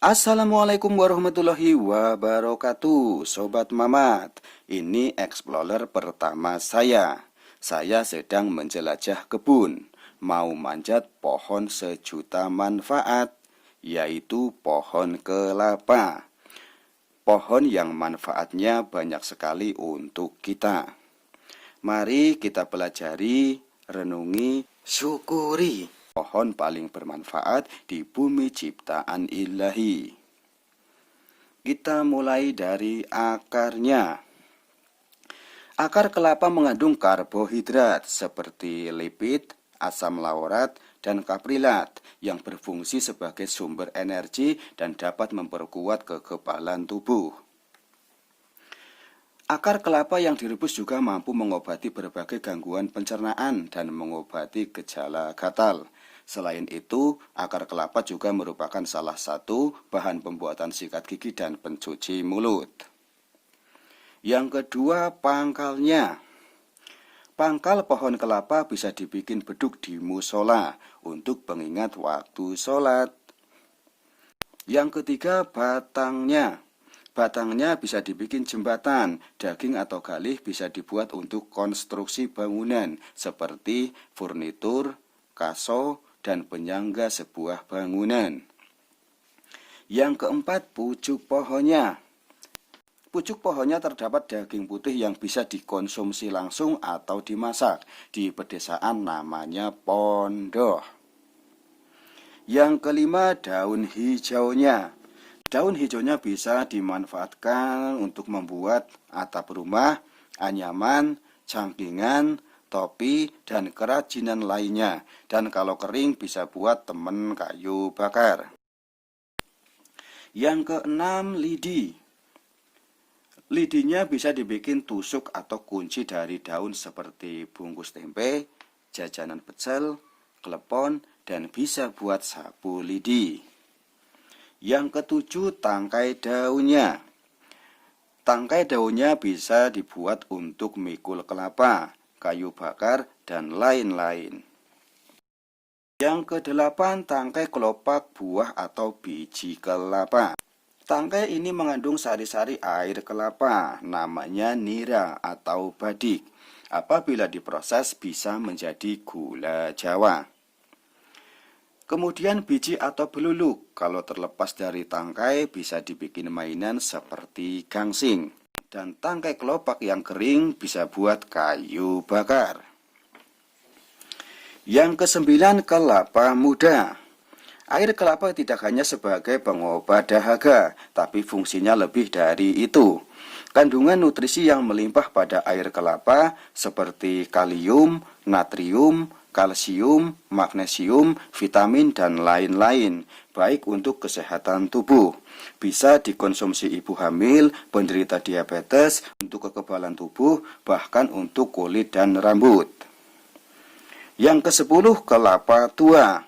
Assalamualaikum warahmatullahi wabarakatuh, Sobat Mamat. Ini explorer pertama saya. Saya sedang menjelajah kebun, mau manjat pohon sejuta manfaat, yaitu pohon kelapa. Pohon yang manfaatnya banyak sekali untuk kita. Mari kita pelajari, renungi, syukuri pohon paling bermanfaat di bumi ciptaan Ilahi. Kita mulai dari akarnya. Akar kelapa mengandung karbohidrat seperti lipid, asam laurat, dan kaprilat yang berfungsi sebagai sumber energi dan dapat memperkuat kekebalan tubuh. Akar kelapa yang direbus juga mampu mengobati berbagai gangguan pencernaan dan mengobati gejala gatal. Selain itu, akar kelapa juga merupakan salah satu bahan pembuatan sikat gigi dan pencuci mulut. Yang kedua, pangkalnya. Pangkal pohon kelapa bisa dibikin beduk di musola untuk pengingat waktu sholat. Yang ketiga, batangnya. Batangnya bisa dibikin jembatan, daging atau galih bisa dibuat untuk konstruksi bangunan seperti furnitur, kaso, dan penyangga sebuah bangunan. Yang keempat, pucuk pohonnya. Pucuk pohonnya terdapat daging putih yang bisa dikonsumsi langsung atau dimasak. Di pedesaan namanya pondoh. Yang kelima, daun hijaunya. Daun hijaunya bisa dimanfaatkan untuk membuat atap rumah, anyaman, cangkingan, topi, dan kerajinan lainnya. Dan kalau kering bisa buat temen kayu bakar. Yang keenam, lidi. Lidinya bisa dibikin tusuk atau kunci dari daun seperti bungkus tempe, jajanan pecel, klepon, dan bisa buat sapu lidi. Yang ketujuh, tangkai daunnya. Tangkai daunnya bisa dibuat untuk mikul kelapa, kayu bakar, dan lain-lain. Yang kedelapan, tangkai kelopak buah atau biji kelapa. Tangkai ini mengandung sari-sari air kelapa, namanya nira atau badik. Apabila diproses bisa menjadi gula Jawa. Kemudian biji atau beluluk, kalau terlepas dari tangkai bisa dibikin mainan seperti gangsing. Dan tangkai kelopak yang kering bisa buat kayu bakar. Yang kesembilan, kelapa muda. Air kelapa tidak hanya sebagai pengobat dahaga, tapi fungsinya lebih dari itu. Kandungan nutrisi yang melimpah pada air kelapa seperti kalium, natrium, kalsium, magnesium, vitamin, dan lain-lain, baik untuk kesehatan tubuh. Bisa dikonsumsi ibu hamil, penderita diabetes, untuk kekebalan tubuh, bahkan untuk kulit dan rambut. Yang kesepuluh, kelapa tua.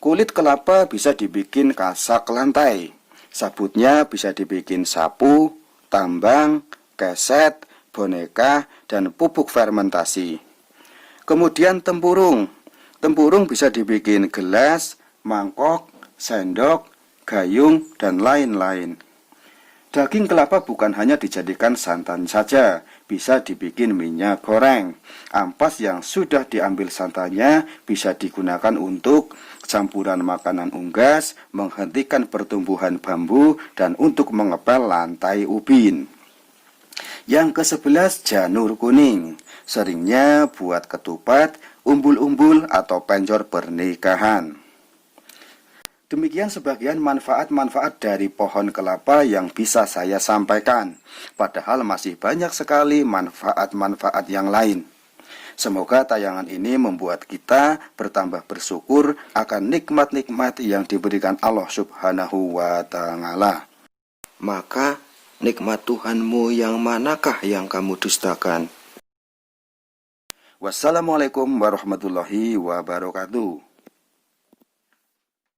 Kulit kelapa bisa dibikin kasak lantai. Sabutnya bisa dibikin sapu, tambang, keset, boneka, dan pupuk fermentasi. Kemudian tempurung. Tempurung bisa dibikin gelas, mangkok, sendok, gayung, dan lain-lain. Daging kelapa bukan hanya dijadikan santan saja, bisa dibikin minyak goreng. Ampas yang sudah diambil santannya bisa digunakan untuk campuran makanan unggas, menghentikan pertumbuhan bambu, dan untuk mengepel lantai ubin. Yang ke-11, janur kuning. Seringnya buat ketupat, umbul-umbul, atau pencor pernikahan. Demikian sebagian manfaat-manfaat dari pohon kelapa yang bisa saya sampaikan. Padahal masih banyak sekali manfaat-manfaat yang lain. Semoga tayangan ini membuat kita bertambah bersyukur akan nikmat-nikmat yang diberikan Allah Subhanahu wa Ta'ala. Maka nikmat Tuhanmu yang manakah yang kamu dustakan? Wassalamualaikum warahmatullahi wabarakatuh.